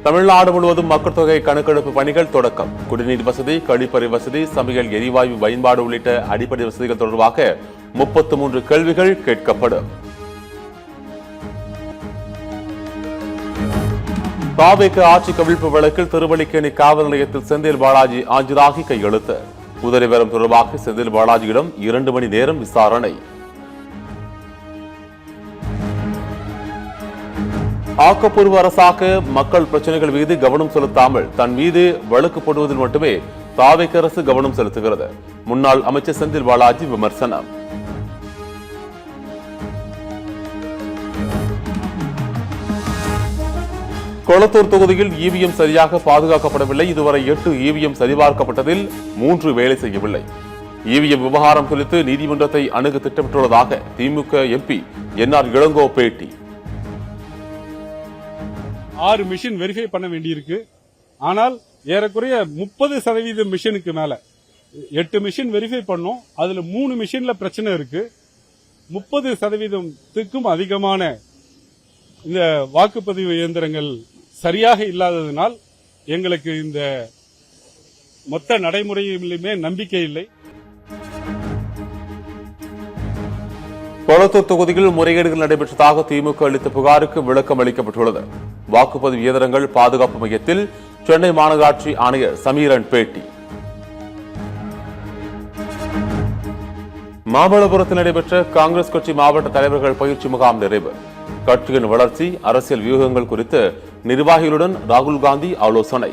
தமிழ்நாடு முழுவதும் மக்கள் தொகை கணக்கெடுப்பு பணிகள் தொடக்கம். குடிநீர் வசதி, கழிப்பறை வசதி, சமையல் எரிவாயு பயன்பாடு உள்ளிட்ட அடிப்படை வசதிகள் தொடர்பாக 33 கேள்விகள் கேட்கப்படும். தாவேக ஆட்சி கவிழ்ப்பு வழக்கில் திருவல்லிக்கேணி காவல் நிலையத்தில் செந்தில் பாலாஜி ஆஜராகி கையெழுத்து. உதவிவரம் தொடர்பாக செந்தில் பாலாஜியிடம் 2 மணி நேரம் விசாரணை. ஆக்கப்பூர்வ அரசாக மக்கள் பிரச்சனைகள் மீது கவனம் செலுத்தாமல் தன் மீது வழக்கு போடுவதில் மட்டுமே தாவேக அரசு கவனம் செலுத்துகிறது. முன்னாள் அமைச்சர் செந்தில் பாலாஜி விமர்சனம். கொளத்தூர் தொகுதியில் இவிஎம் சரியாக பாதுகாக்கப்படவில்லை. இதுவரை 8 இவிஎம் சரிபார்க்கப்பட்டதில் 3 வேலை செய்யவில்லை. இவிஎம் விவகாரம் குறித்து நீதிமன்றத்தை அணுக திட்டமிட்டுள்ளதாக திமுக எம்பி என்ஆர் இளங்கோ பேட்டி. 6 மிஷின் வெரிஃபை பண்ண வேண்டியிருக்கு. ஆனால் ஏறக்குறைய 30% மிஷினுக்கு மேல 8 மிஷின் வெரிஃபை பண்ணோம். அதுல 3 மிஷின்ல பிரச்சனை இருக்கு. 30%க்கும் அதிகமான இந்த வாக்குப்பதிவு இயந்திரங்கள் சரியாக இல்லாததனால் எங்களுக்கு இந்த மொத்த நடைமுறையிலுமே நம்பிக்கை இல்லை. கொளத்தூர் தொகுதியில் முறைகேடுகள் நடைபெற்றதாக திமுக அளித்த புகாருக்கு விளக்கம் அளிக்கப்பட்டுள்ளது. வாக்குப்பதிவு இயந்திரங்கள் பாதுகாப்பு மையத்தில் சென்னை மாநகராட்சி ஆணையர் சமீரன் பேட்டி. மாமல்லபுரத்தில் நடைபெற்ற காங்கிரஸ் கட்சி மாவட்ட தலைவர்கள் பயிற்சி முகாம் நிறைவு. கட்சியின் வளர்ச்சி, அரசியல் வியூகங்கள் குறித்து நிர்வாகிகளுடன் ராகுல் காந்தி ஆலோசனை.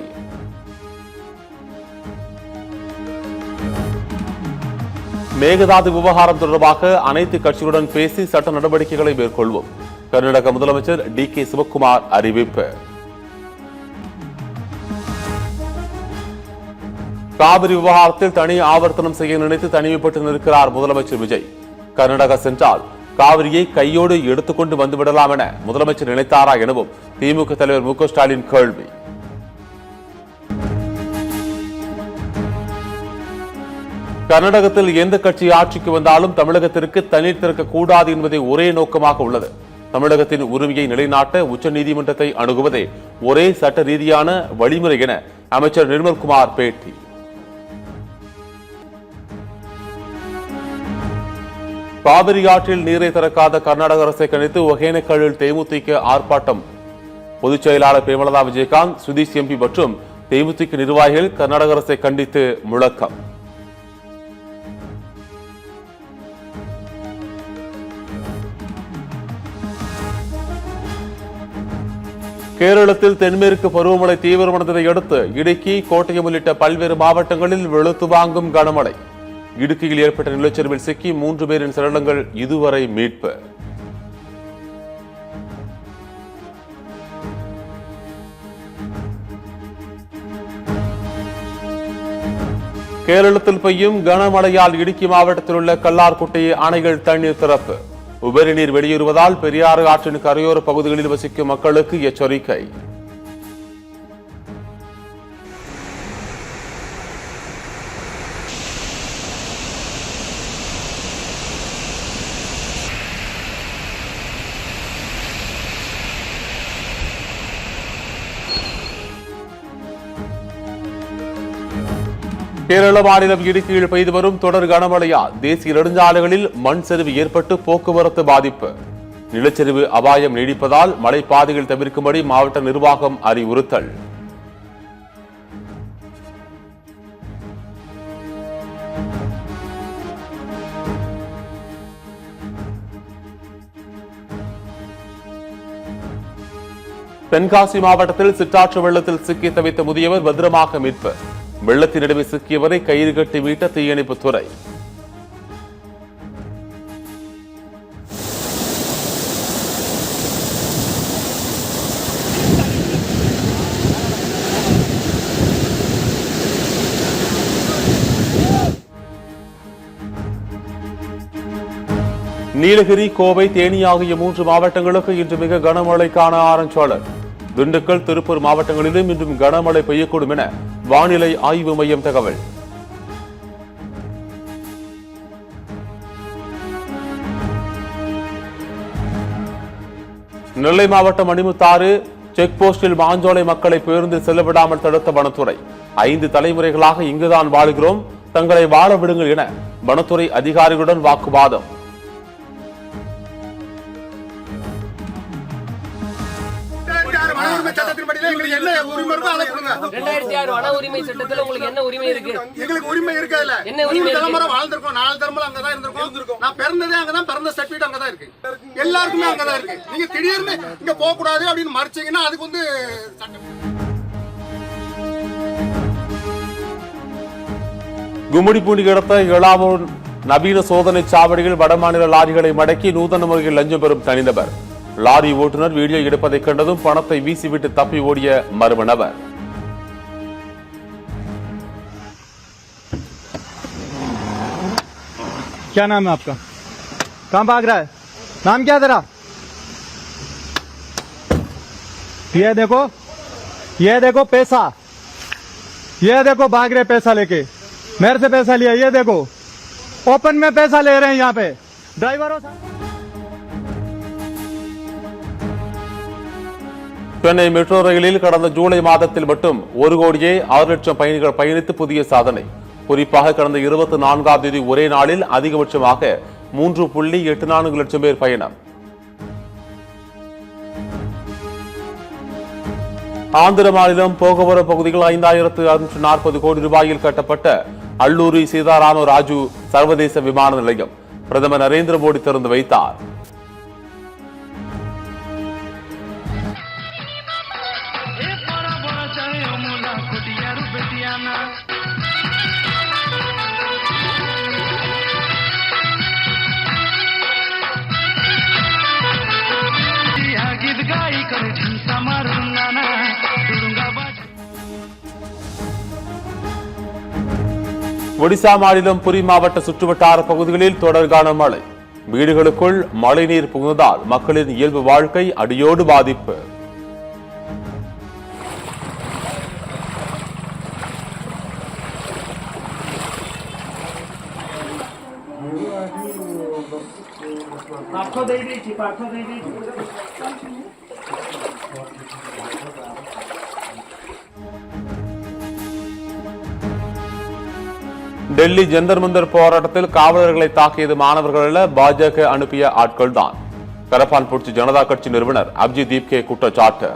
மேகதாது விவகாரம் தொடர்பாக அனைத்து கட்சிகளுடன் பேசி சட்ட நடவடிக்கைகளை மேற்கொள்வோம். கர்நாடக முதலமைச்சர் டி.கே. சிவக்குமார் அறிவிப்பு. காவிரி விவகாரத்தில் தனி ஆவர்த்தனம் செய்ய நினைத்து தனிமைப்பட்டு நிற்கிறார் முதலமைச்சர் விஜய். கர்நாடகா சென்றால் காவிரியை கையோடு எடுத்துக்கொண்டு வந்துவிடலாம் என முதலமைச்சர் நினைத்தாரா எனவும் திமுக தலைவர் மு.க. ஸ்டாலின் கேள்வி. கர்நாடகத்தில் எந்த கட்சி ஆட்சிக்கு வந்தாலும் தமிழகத்திற்கு தண்ணீர் திறக்கக்கூடாது என்பதே ஒரே நோக்கமாக உள்ளது. தமிழகத்தின் உரிமையை நிலைநாட்ட உச்சநீதிமன்றத்தை அணுகுவதே ஒரே சட்ட ரீதியான வழிமுறை என அமைச்சர் நிர்மல்குமார் பேட்டி. காவிரி ஆற்றில் நீரை திறக்காத கர்நாடக அரசை கண்டித்து ஒகேனக்கலில் தேமுதிக ஆர்ப்பாட்டம். பொதுச் செயலாளர் பிரேமலதா விஜயகாந்த், சுதீஷ் எம்பி மற்றும் தேமுதிக நிர்வாகிகள் கர்நாடக அரசை கண்டித்து முழக்கம். கேரளத்தில் தென்மேற்கு பருவமழை தீவிரமடைந்ததை அடுத்து இடுக்கி, கோட்டயம் உள்ளிட்ட பல்வேறு மாவட்டங்களில் வெளுத்து வாங்கும் கனமழை. இடுக்கியில் ஏற்பட்ட நிலச்சரிவில் சிக்கி 3 பேரின் சடலங்கள் இதுவரை மீட்பு. கேரளத்தில் பெய்யும் கனமழையால் இடுக்கி மாவட்டத்தில் உள்ள கல்லார்குட்டை அணைகள் தண்ணீர் திறப்பு. உபரி நீர் வெளியேறுவதால் பெரியாறு ஆற்றின் கரையோர பகுதிகளில் வசிக்கும் மக்களுக்கு எச்சரிக்கை. கேரள மாநிலம் இடுக்கியில் பெய்து வரும் தொடர் கனமழையால் தேசிய நெடுஞ்சாலைகளில் மண் சரிவு ஏற்பட்டு போக்குவரத்து பாதிப்பு. நிலச்சரிவு அபாயம் நீடிப்பதால் மலைப்பாதைகள் தவிர்க்கும்படி மாவட்ட நிர்வாகம் அறிவுறுத்தல். தென்காசி மாவட்டத்தில் சிற்றாற்று வெள்ளத்தில் சிக்கி தவித்த முதியவர் பத்திரமாக மீட்பு. வெள்ளத்தின் நடுவே சிக்கியவரை கயிறு கட்டி மீட்ட தீயணைப்புத் துறை. நீலகிரி, கோவை, தேனி ஆகிய 3 மாவட்டங்களுக்கு இன்று மிக கனமழைக்கான ஆரஞ்சு அலர்ட். திண்டுக்கல், திருப்பூர் மாவட்டங்களிலும் இன்றும் கனமழை பெய்யக்கூடும் என வானிலை ஆய்வு மையம் தகவல். நெல்லை மாவட்டம் மணிமுத்தாறு, செக் போஸ்டில் மாஞ்சோலை மக்களை பேருந்தில் செல்லவிடாமல் தடுத்த வனத்துறை. 5 தலைமுறைகளாக இங்குதான் வாழ்கிறோம், தங்களை வாழ விடுங்கள் என வனத்துறை அதிகாரிகளுடன் வாக்குவாதம். வன உரிமை சட்டத்துல உங்களுக்கு என்ன உரிமை இருக்கு? எங்களுக்கு உரிமை இருக்குல்ல. என்ன உரிமை? தலைமுறை வாழ்ந்திருக்கோம், 4 தலைமுறை அங்கதான் இருந்திருக்கோம். நான் பிறந்ததே அங்கதான், பிறந்த சர்டிபிகேட் அங்கதான் இருக்கு. எல்லாருக்குமே அங்கதான் இருக்கு. நீங்க திடீர்னு இங்க போக கூடாது அப்படின்னு மறைச்சீங்கன்னா அதுக்கு வந்து சட்டம். கும்மிடிப்பூண்டி அடுத்த எழாவூர் நவீன சோதனை சாவடியில் வடமாநில லாரிகளை மடக்கி நூதன முறையில் லஞ்சம் பெறும் தனிநபர். லாரி ஓட்டுநர் வீடியோ எடுப்பதை கண்டதும் பணத்தை வீசிவிட்டு தப்பி ஓடிய மர்ம நபர். क्या नाम है आपका? कहाँ भाग रहा है? नाम क्या तेरा? ये देखो पैसा, ये देखो भाग रहे पैसा लेके, मेरे से पैसा लिया. ये देखो ओपन में पैसा ले रहे हैं यहाँ पे ड्राइवरों से. சென்னை மெட்ரோ ரயிலில் கடந்த ஜூலை மாதத்தில் மட்டும் 1,06,00,000 பயணிகள் பயணித்து புதிய சாதனை. குறிப்பாக கடந்த 24ஆம் தேதி ஒரே நாளில் அதிகபட்சமாக 3.84 லட்சம் பேர் பயணம். ஆந்திர மாநிலம் போகவரம் பகுதியில் 5,640 கோடி ரூபாயில் கட்டப்பட்ட அல்லூரி சீதாராம ராஜு சர்வதேச விமான நிலையம் பிரதமர் நரேந்திர மோடி திறந்து வைத்தார். ஒடிசா மாநிலம் புரி மாவட்ட சுற்றுவட்டார பகுதிகளில் தொடர் கனமழை. வீடுகளுக்குள் மழைநீர் புகுந்ததால் மக்களின் இயல்பு வாழ்க்கை அடியோடு பாதிப்பு. டெல்லி ஜந்தர் மந்தர் போராட்டத்தில் காவலர்களை தாக்கியது மாணவர்கள் அல்ல, பாஜக அனுப்பிய ஆட்கள் தான். கரப்பான்பூச்சி ஜனதா கட்சி நிறுவனர் அபிஜித் தீப்கே குற்றச்சாட்டு.